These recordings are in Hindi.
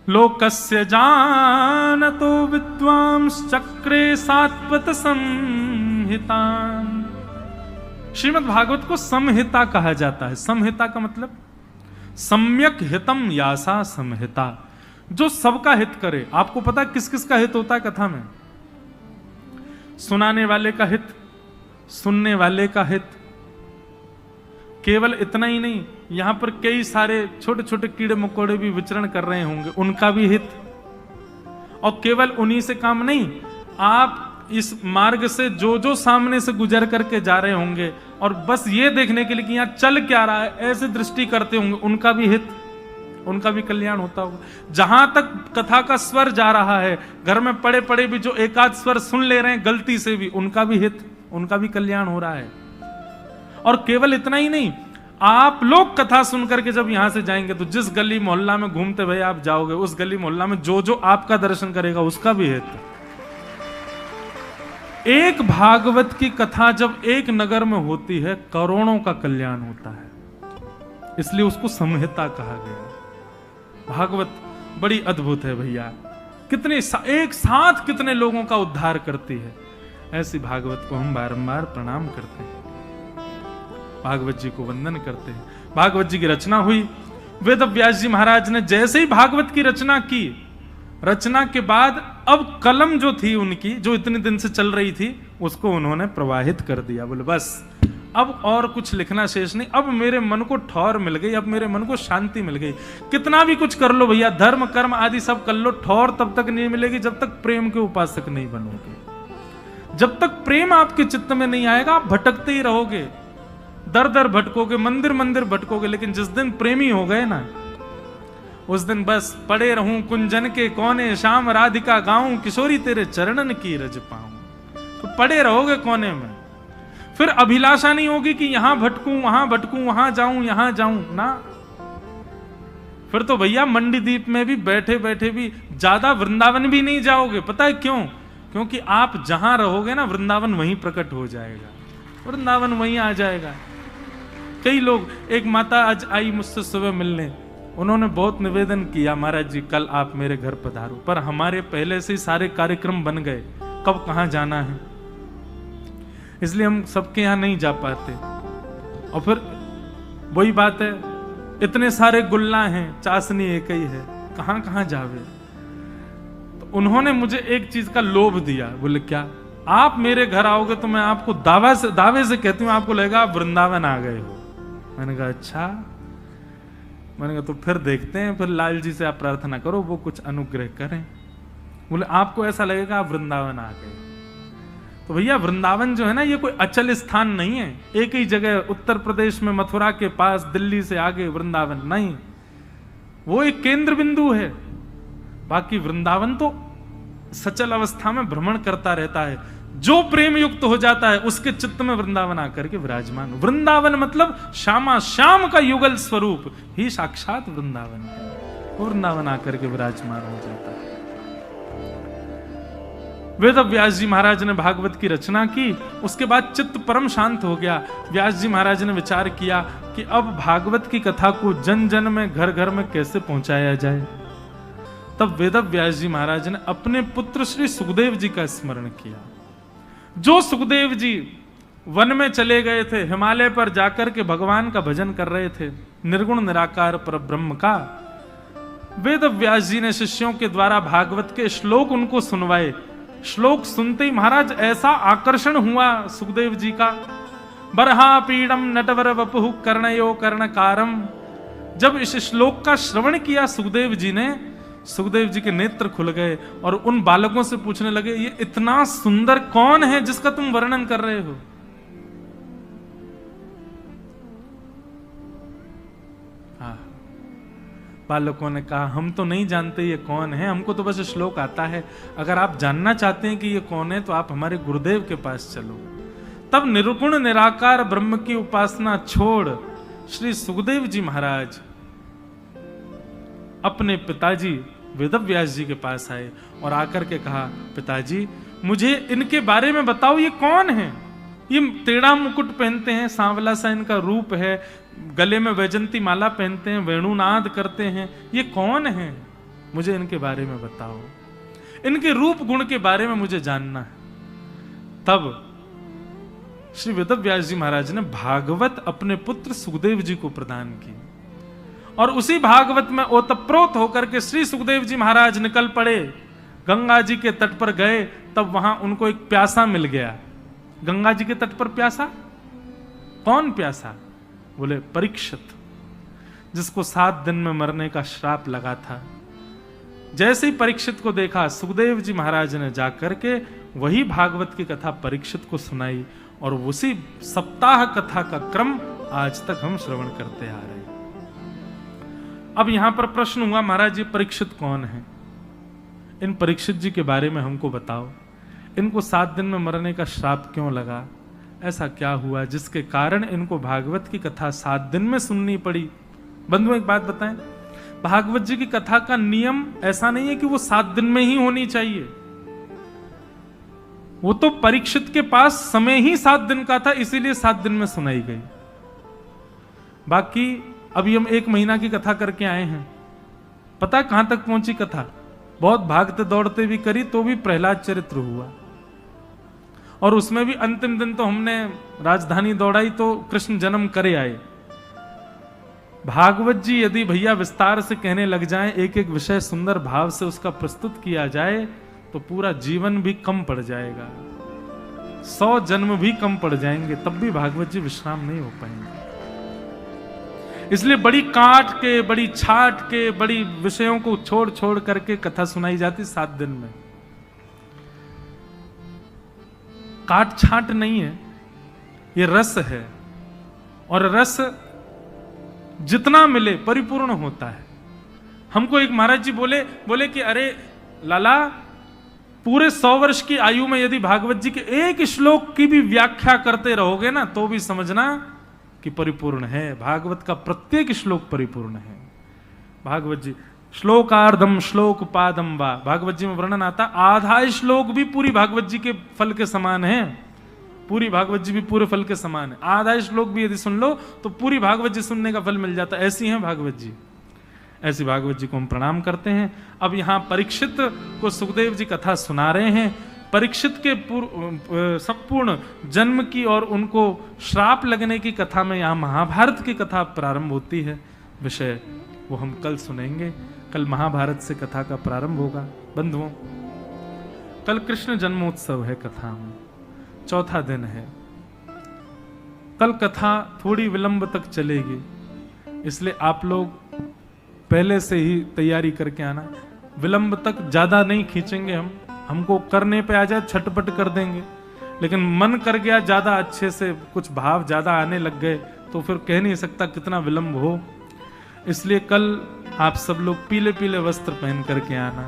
लोकस्य जानतो विद्वांश्चक्रे सात्वत संहिता। श्रीमद् भागवत को संहिता कहा जाता है। संहिता का मतलब सम्यक हितम यासा संहिता, जो सबका हित करे। आपको पता है किस किस का हित होता है कथा में? सुनाने वाले का हित, सुनने वाले का हित। केवल इतना ही नहीं, यहां पर कई सारे छोटे छोटे कीड़े मकोड़े भी विचरण कर रहे होंगे, उनका भी हित। और केवल उन्हीं से काम नहीं, आप इस मार्ग से जो जो सामने से गुजर करके जा रहे होंगे और बस ये देखने के लिए कि यहां चल क्या रहा है, ऐसे दृष्टि करते होंगे, उनका भी हित, उनका भी कल्याण होता होगा। जहां तक कथा का स्वर जा रहा है, घर में पड़े पड़े भी जो एकाध स्वर सुन ले रहे हैं गलती से भी, उनका भी हित, उनका भी कल्याण हो रहा है। और केवल इतना ही नहीं, आप लोग कथा सुन करके जब यहां से जाएंगे तो जिस गली मोहल्ला में घूमते भाई आप जाओगे, उस गली मोहल्ला में जो जो आपका दर्शन करेगा उसका भी हित। एक भागवत की कथा जब एक नगर में होती है, करोड़ों का कल्याण होता है, इसलिए उसको संहिता कहा गया। भागवत बड़ी अद्भुत है भैया, कितने एक साथ कितने लोगों का उद्धार करती है। ऐसी भागवत को हम बारंबार प्रणाम करते हैं, भागवत जी को वंदन करते हैं। भागवत जी की रचना हुई, वेद व्यास जी महाराज ने जैसे ही भागवत की रचना की, रचना के बाद अब कलम जो थी उनकी, जो इतने दिन से चल रही थी, उसको उन्होंने प्रवाहित कर दिया। बोले बस अब और कुछ लिखना शेष नहीं, अब मेरे मन को ठौर मिल गई, अब मेरे मन को शांति मिल गई। कितना भी कुछ कर लो भैया, धर्म कर्म आदि सब कर लो, ठौर तब तक नहीं मिलेगी जब तक प्रेम के उपासक नहीं बनोगे। जब तक प्रेम आपके चित्त में नहीं आएगा, आप भटकते ही रहोगे, दर दर भटकोगे, मंदिर मंदिर भटकोगे। लेकिन जिस दिन प्रेमी हो गए ना, उस दिन बस पड़े रहूं कुंजन के कोने, शाम राधिका गाऊं, किशोरी तेरे चरणन की रज पाऊं। तो पड़े रहोगे कोने में, फिर अभिलाषा नहीं होगी कि यहां भटकूं वहां जाऊं यहां जाऊं ना। फिर तो भैया मंडी द्वीप में भी बैठे बैठे भी ज्यादा वृंदावन भी नहीं जाओगे। पता है क्यों? क्योंकि आप जहां रहोगे ना, वृंदावन वहीं प्रकट हो जाएगा, वृंदावन वहीं आ जाएगा। कई लोग, एक माता आज आई मुझसे सुबह मिलने, उन्होंने बहुत निवेदन किया, महाराज जी कल आप मेरे घर पधारो, पर हमारे पहले से ही सारे कार्यक्रम बन गए, कब कहां जाना है, इसलिए हम सबके यहां नहीं जा पाते। और फिर वही बात है, इतने सारे गुल्ला हैं, चाशनी एक ही है, कहां कहां जावे। तो उन्होंने मुझे एक चीज का लोभ दिया। बोले क्या? आप मेरे घर आओगे तो मैं आपको दावे से कहती हूं, आपको लगेगा आप वृंदावन आ गए हो। मैंने कहा अच्छा। मैंने कहा तो फिर देखते हैं, फिर लाल जी से आप प्रार्थना करो वो कुछ अनुग्रह करें। बोले आपको ऐसा लगेगा आप वृंदावन आ गए। तो भैया वृंदावन जो है ना, ये कोई अचल स्थान नहीं है, एक ही जगह उत्तर प्रदेश में मथुरा के पास, दिल्ली से आगे वृंदावन नहीं, वो एक केंद्र बिंदु है। बाकी वृंदावन तो सचल अवस्था में भ्रमण करता रहता है। जो प्रेम युक्त हो जाता है उसके चित्त में वृंदावन आकर के विराजमान। वृंदावन मतलब श्यामा श्याम का युगल स्वरूप ही साक्षात वृंदावन है, वृंदावन आकर के विराजमान हो जाता है। वेद व्यास जी महाराज ने भागवत की रचना की, उसके बाद चित्त परम शांत हो गया। व्यास जी महाराज ने विचार किया कि अब भागवत की कथा को जन जन में, घर घर में कैसे पहुंचाया जाए। तब वेद व्यास जी महाराज ने अपने पुत्र श्री सुखदेव जी का स्मरण किया। जो सुखदेव जी वन में चले गए थे, हिमालय पर जाकर के भगवान का भजन कर रहे थे, निर्गुण निराकार पर ब्रह्म का। वेद व्यास जी ने शिष्यों के द्वारा भागवत के श्लोक उनको सुनवाए। श्लोक सुनते ही महाराज ऐसा आकर्षण हुआ सुखदेव जी का। बरहा पीड़म नटवर वपुः कर्णयो कर्णकारम। जब इस श्लोक का श्रवण किया सुखदेव जी ने, सुखदेव जी के नेत्र खुल गए और उन बालकों से पूछने लगे, ये इतना सुंदर कौन है जिसका तुम वर्णन कर रहे हो? बालकों ने कहा, हम तो नहीं जानते ये कौन है, हमको तो बस श्लोक आता है। अगर आप जानना चाहते हैं कि ये कौन है तो आप हमारे गुरुदेव के पास चलो। तब निर्गुण निराकार ब्रह्म की उपासना छोड़ श्री सुखदेव जी महाराज अपने पिताजी वेदव्यास जी के पास आए और आकर के कहा, पिताजी मुझे इनके बारे में बताओ, ये कौन है? ये टेढ़ा मुकुट पहनते हैं, सांवला सा इनका रूप है, गले में वैजंती माला पहनते हैं, वेणुनाद करते हैं, ये कौन है? मुझे इनके बारे में बताओ, इनके रूप गुण के बारे में मुझे जानना है। तब श्री वेदव्यास जी महाराज ने भागवत अपने पुत्र सुखदेव जी को प्रदान की, और उसी भागवत में ओतप्रोत होकर के श्री सुखदेव जी महाराज निकल पड़े, गंगा जी के तट पर गए। तब वहां उनको एक प्यासा मिल गया। गंगा जी के तट पर प्यासा, कौन प्यासा? बोले परीक्षित, जिसको 7 दिन में मरने का श्राप लगा था। जैसे ही परीक्षित को देखा, सुखदेव जी महाराज ने जाकर के वही भागवत की कथा परीक्षित को सुनाई, और उसी सप्ताह कथा का क्रम आज तक हम श्रवण करते आ रहे हैं। अब यहां पर प्रश्न हुआ, महाराज जी परीक्षित कौन है? इन परीक्षित जी के बारे में हमको बताओ। इनको 7 दिन में मरने का श्राप क्यों लगा? ऐसा क्या हुआ जिसके कारण इनको भागवत की कथा 7 दिन में सुननी पड़ी? बंधुओं एक बात बताएं, भागवत जी की कथा का नियम ऐसा नहीं है कि वो 7 दिन में ही होनी चाहिए। वो तो परीक्षित के पास समय ही 7 दिन का था, इसीलिए 7 दिन में सुनाई गई। बाकी अभी हम 1 महीना की कथा करके आए हैं, पता कहां तक पहुंची कथा? बहुत भागते दौड़ते भी करी तो भी प्रहलाद चरित्र हुआ, और उसमें भी अंतिम दिन तो हमने राजधानी दौड़ाई तो कृष्ण जन्म करे आए। भागवत जी यदि भैया विस्तार से कहने लग जाएं, एक एक विषय सुंदर भाव से उसका प्रस्तुत किया जाए, तो पूरा जीवन भी कम पड़ जाएगा, 100 जन्म भी कम पड़ जाएंगे, तब भी भागवत जी विश्राम नहीं हो पाएंगे। इसलिए बड़ी काट के, बड़ी छाट के, बड़ी विषयों को छोड़ छोड़ करके कथा सुनाई जाती 7 दिन में। काट छाट नहीं है, ये रस है, और रस जितना मिले परिपूर्ण होता है। हमको एक महाराज जी बोले कि अरे लाला, पूरे 100 वर्ष की आयु में यदि भागवत जी के एक श्लोक की भी व्याख्या करते रहोगे ना, तो भी समझना कि परिपूर्ण है। भागवत का प्रत्येक श्लोक परिपूर्ण है। भागवत जी श्लोकार्धम श्लोक पादम वा, भागवत जी में वर्णन आता, आधा श्लोक भी पूरी भागवत जी के फल के समान है। पूरी भागवत जी भी पूरे फल के समान है। आधा श्लोक भी यदि सुन लो तो पूरी भागवत जी सुनने का फल मिल जाता है। ऐसी है भागवत जी, ऐसी भागवत जी को हम प्रणाम करते हैं। अब यहां परीक्षित को सुखदेव जी कथा सुना रहे हैं। परीक्षित के संपूर्ण जन्म की और उनको श्राप लगने की कथा में यहां महाभारत की कथा प्रारंभ होती है। विषय वो हम कल सुनेंगे। कल महाभारत से कथा का प्रारंभ होगा। बंधुओं, कल कृष्ण जन्मोत्सव है, कथा में 4था दिन है। कल कथा थोड़ी विलंब तक चलेगी, इसलिए आप लोग पहले से ही तैयारी करके आना। विलंब तक ज्यादा नहीं खींचेंगे हम, हमको करने पे आ जाए छटपट कर देंगे, लेकिन मन कर गया ज्यादा अच्छे से, कुछ भाव ज्यादा आने लग गए तो फिर कह नहीं सकता कितना विलंब हो। इसलिए कल आप सब लोग पीले पीले वस्त्र पहन करके आना,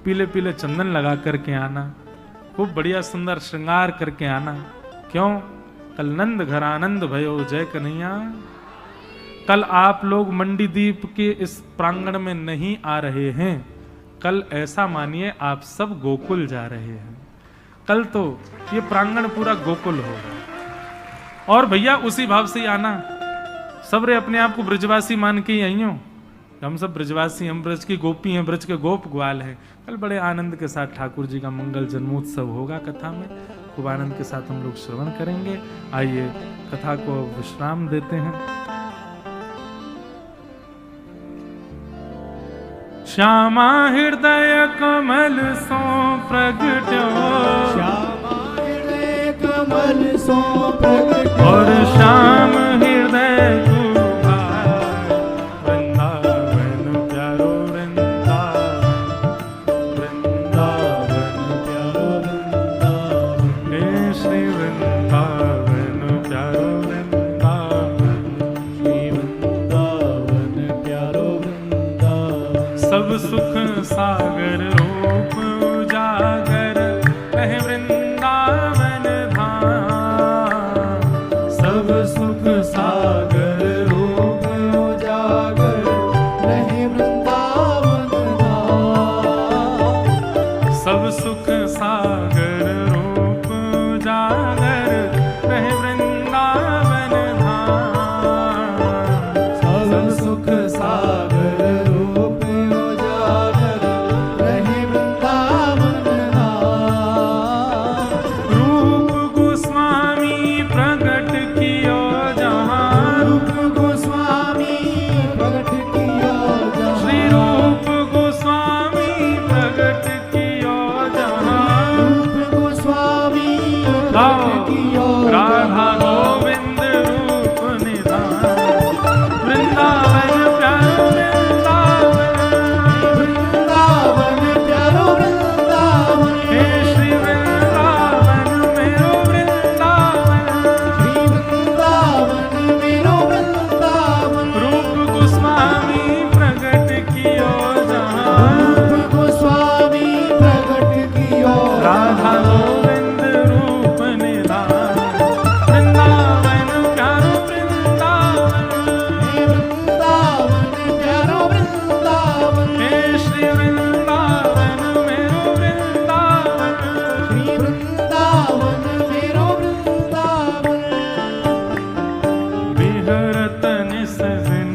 पीले पीले चंदन लगा करके आना, खूब बढ़िया सुंदर श्रृंगार करके आना। क्यों? कल नंद घर आनंद भयो जय कन्हैया। कल आप लोग मंडीदीप के इस प्रांगण में नहीं आ रहे हैं, कल ऐसा मानिए आप सब गोकुल जा रहे हैं। कल तो ये प्रांगण पूरा गोकुल होगा। और भैया उसी भाव से ही आना। सब रे अपने आप को ब्रजवासी मान के ही आई हो। हम सब ब्रजवासी, हम ब्रज की गोपी हैं, ब्रज के गोप ग्वाल हैं। कल बड़े आनंद के साथ ठाकुर जी का मंगल जन्मोत्सव होगा। कथा में खूब आनंद के साथ हम लोग श्रवण करेंगे। आइए कथा को विश्राम देते हैं। श्यामा हृदय कमल सो प्रगट्यो, श्यामा हृदय कमल सो प्रगट्यो, और श्याम हृदय वृंदावन प्यारो वृंदावन, वृंदावन प्यारो वृंदावन, हे श्री वृंदावन प्यारो वृंदावन, श्री वृंदावन प्यारो वृंदावन। सब सुख सागर रूप उजागर रहे वृंदावन धाम। सब सुख सागर रूप उजागर रहे वृंदावन धाम। सब सुख सागर रूप उजागर रहे वृंदावन धाम। सब सुख सागर रूप उजागर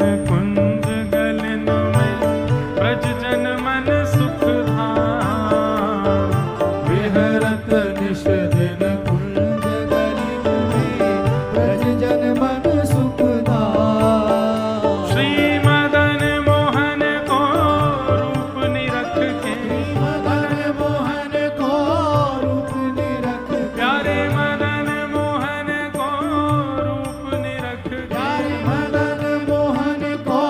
कुंज गलिन में ब्रज जन मन सुख धाम। विहरत निश दिन कुंज गलिन में ब्रज जन मन सुख धाम। श्री मदन मोहन को रूप निरख के मदन मोहन को रूप निरख के प्यारे मदन मोहन को रूप निरख के प्यारे मदन मोहन को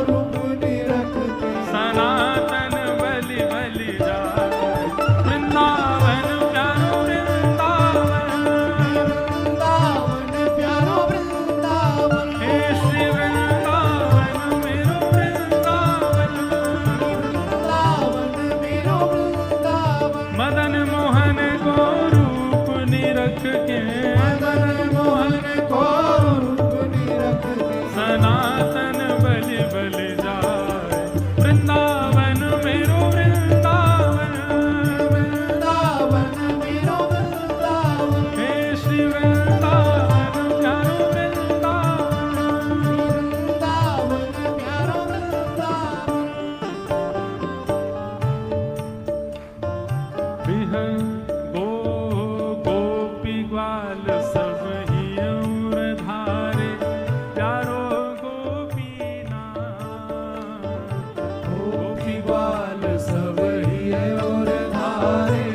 रूप निरख के सनातन बलि बलि जाए वृंदावन प्यारो वृंदावन। वृंदावन प्यारो वृंदावन। हे श्री वृंदावन मेरो वृंदावन। वृंदावन मेरो वृंदावन। मदन मोहन को रूप निरख के मदन मोहन को रूप निरख के सनातन बलि बलि जाए वृंदावन मेरो वृंदावन। वृंदावन मेरो वृंदावन। हे श्री वृंदावन प्यारो वृंदावन। वृंदावन प्यारो वृंदावन। बिह गो गोपी ग्वाल सब ही और धारे प्यारो गोपीनाथ। गोपी ग्वाल सब ही और धारे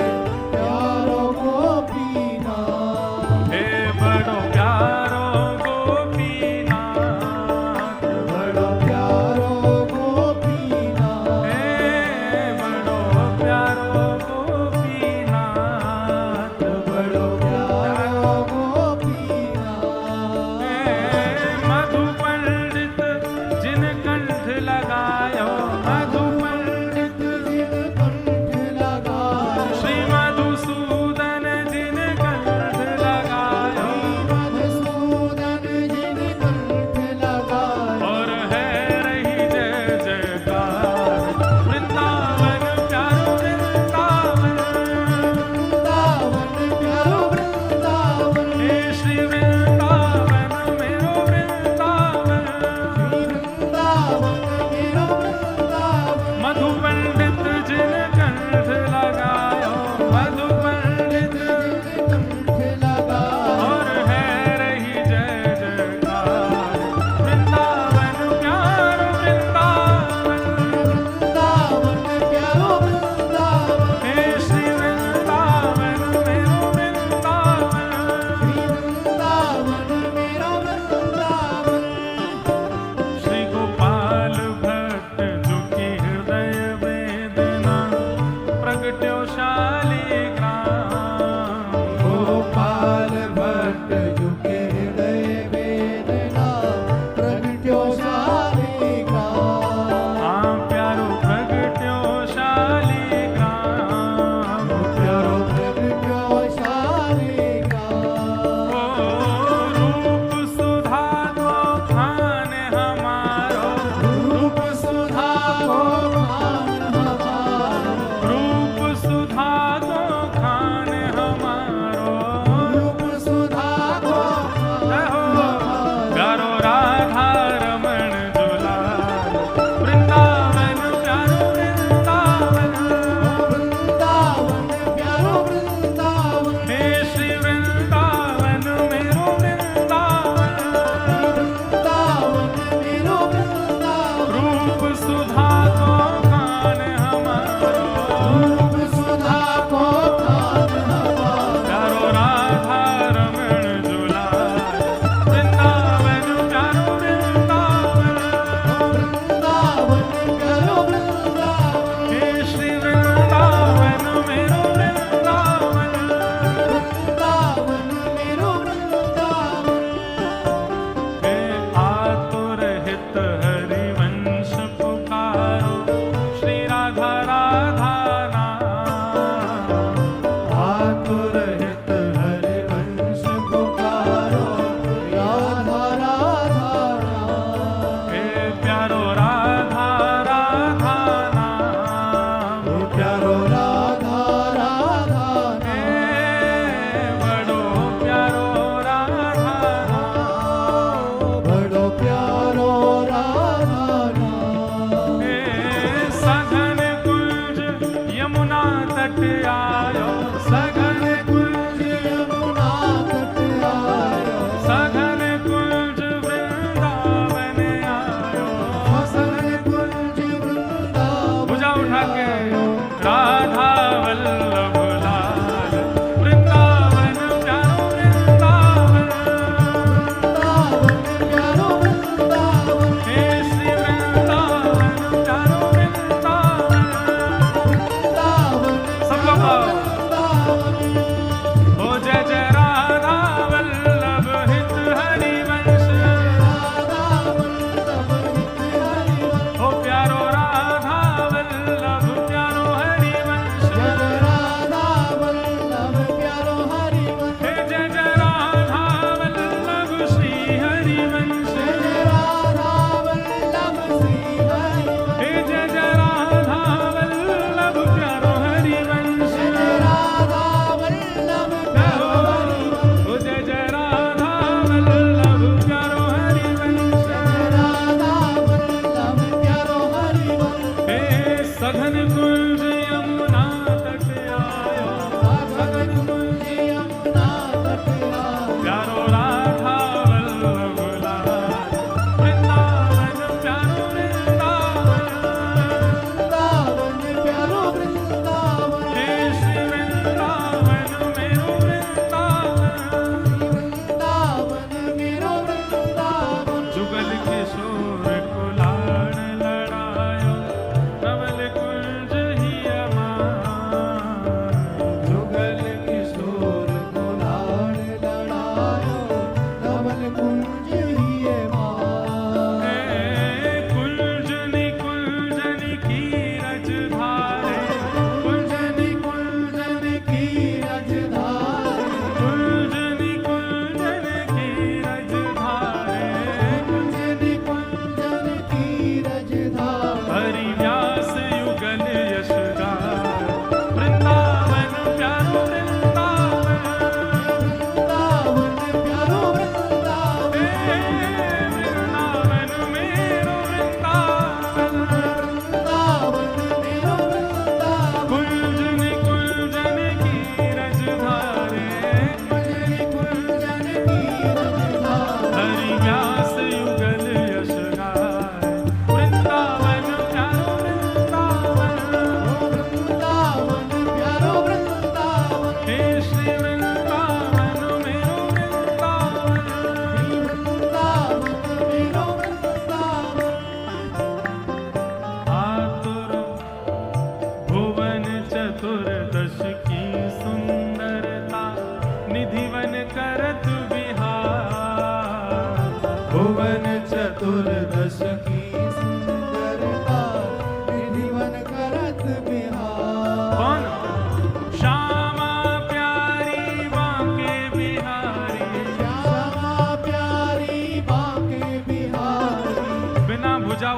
प्यारो गोपीनाथ। हे बड़ो प्यारो गोपीनाथ। बड़ो प्यारो गोपीनाथ। हे बड़ो प्यारो गोपीनाथ। बड़ो प्यारो गोपीनाथ। हे मधु पंडित जिन कंठ लगायो मधु पंडित जिन कंठ लगायो श्री मधुसूदन जिन कंठ लगायो मधुसूदन जिन कंठ लगायो। और है रही जय जयकार वृंदावन प्यारो वृंदावन। वृंदावन प्यारो वृंदावन। हे श्री वृंदावन मेरो वृंदावन। वृंदावन मेरो वृंदावन। मधु पंडित जिन कंठ लगायो मधु पंडित कंठ लगायो और है रही जय जयकार वृंदावन प्यारो वृंदावन। वृंदावन प्यारो वृंदावन। हे श्री वृंदावन मेरो वृंदावन। वृंदावन मेरो वृंदावन। श्री गोपाल भट्ट जो की हृदय वेदना प्रगट्यो शालिग्राम। गोपाल भट्ट झुके हृदय वेदना प्रगट्यो शालिग्राम। हाँ प्यारो प्रगट्यो शालिग्राम। प्यारो प्रगट्यो शालिग्राम। ओ रूप सुधा को खान हमारो रूप सुधा को खान हमारो। रूप सुधा को खान हमारो। रूप सुधा को खान जय हो हमारो। प्यारो राधा रमण दुलार वृंदावन प्यारो वृंदावन। वृंदावन प्यारो वृंदावन। हे श्री वृंदावन मेरो वृंदावन। वृंदावन मेरो वृंदावन। रूप सुधा को खान हमारो। रूप सुधा को खान हमारो। प्यारो राधा रमण दुलार वृंदावन प्यारो वृंदावन। वृंदावन प्यारो वृंदावन। हे श्री वृंदावन मेरो वृंदावन। वृंदावन मेरो वृंदावन। हे आतुर हित हरिवंश पुकार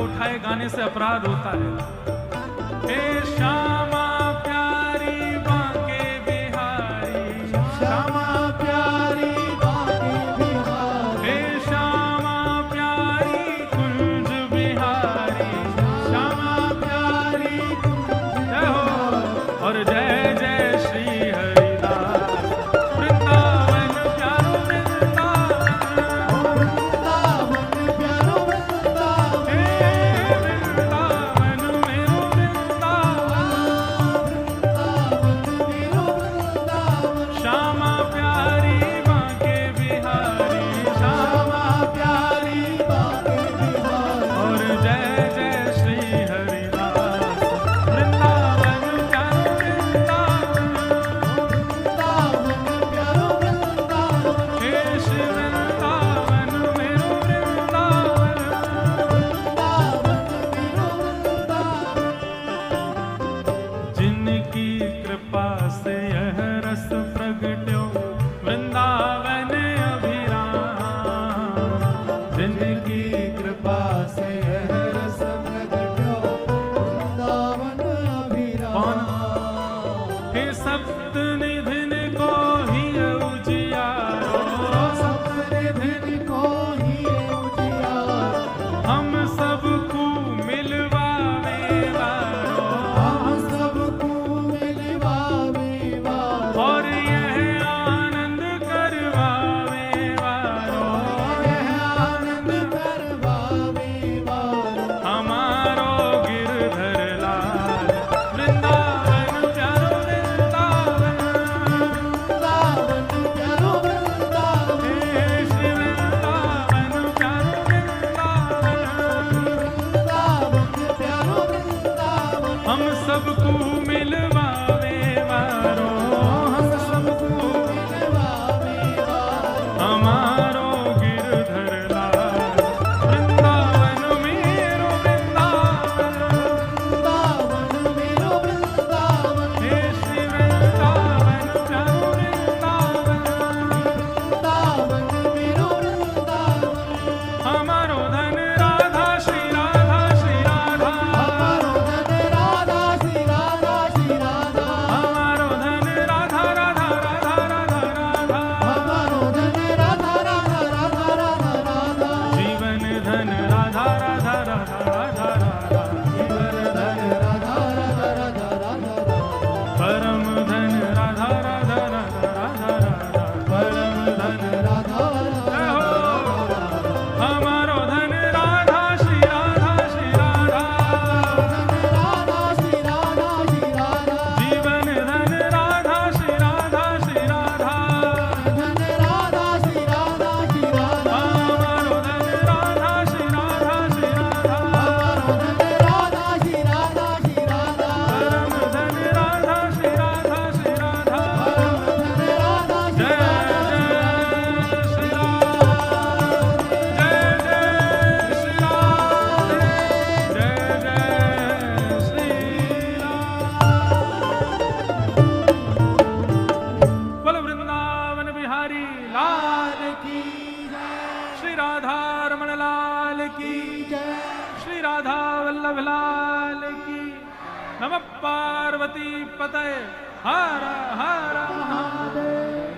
उठाए गाने से अपराध होता है। हे श्यामा प्यारी बांके बिहारी, श्यामा प्यारी बांके बिहारी, हे श्यामा प्यारी कुंज बिहारी, श्यामा प्यारी जय हो और जय जय श्री हरिदास। वृंदावन प्यारो वृंदावन, वृंदावन प्यारो वृंदावन, हे वृंदावन मेरो वृंदावन, मेरो वृंदावन, श्यामा प्यारी बांके बिहारी, श्यामा प्यारी बांके बिहारी, और जय जय श्री हरिदास। वृंदावन प्यारो वृंदावन, वृंदावन प्यारो वृंदावन, हे श्री वृंदावन मेरो वृंदावन, वृंदावन मेरो वृंदावन, जिनकी कृपा से यह रस प्रगट्यो वृंदावन अभिराम, जिनकी कृपा से यह रस प्रगट्यो वृंदावन अभिराम, हे सप्त निधिन को ही उजियारो, सप्तनिधि को ही उजियारो, हम सबको मिलवावे वारो, हम सबको मिलवावे वारो, और यह आनंद करवावे वारो, यह आनंद करवावे वारो, हमारो गिरधर लाल। वृंदावन प्यारो वृंदावन, वृंदावन प्यारो वृंदावन, हे श्री वृंदावन प्यारो वृंदावन, वृंदावन प्यारो वृंदावन, हम सबको मिलवावे वारो, हम सबको मिलवावे वारो, हमारो गिरधर लाल। वृंदावन मेरो वृंदावन, वृंदावन मेरो वृंदावन, हे श्री वृंदावन प्यारो वृंदावन, वृंदावन मेरो वृंदावन, हमारो धन राधा श्री राधा श्री राधा, हमारो धन राधा श्री राधा श्री राधा, हमारो धन राधा राधा राधा राधा राधा, हमारो धन राधा राधा राधा राधा राधा, जीवन धन राधा राधा राधा राधा राधा, जीवन धन राधा राधा राधा राधा राधा, परम धन राधा राधा राधा राधा राधा, परम धन राधा जय राधा हो हमारो धन राधा श्री राधा श्री राधा, धन राधा श्री राधा श्री राधा, जीवन धन राधा श्री राधा श्री राधा, धन राधा श्री राधा श्री राधा, हमारो धन राधा श्री राधा श्री राधा, हमारो धन राधा श्री राधा श्री राधा, परम धन राधा श्री राधा श्री राधा, परम धन राधा श्री जय राधा जय श्री राम, जय जय श्री राम, जय जय श्री राम। बोलो वृंदावन बिहारी लाल की, श्री राधा रमण लाल की, श्री राधा वल्लभ लाल की। नमः पार्वती पतये हर हर महादेव।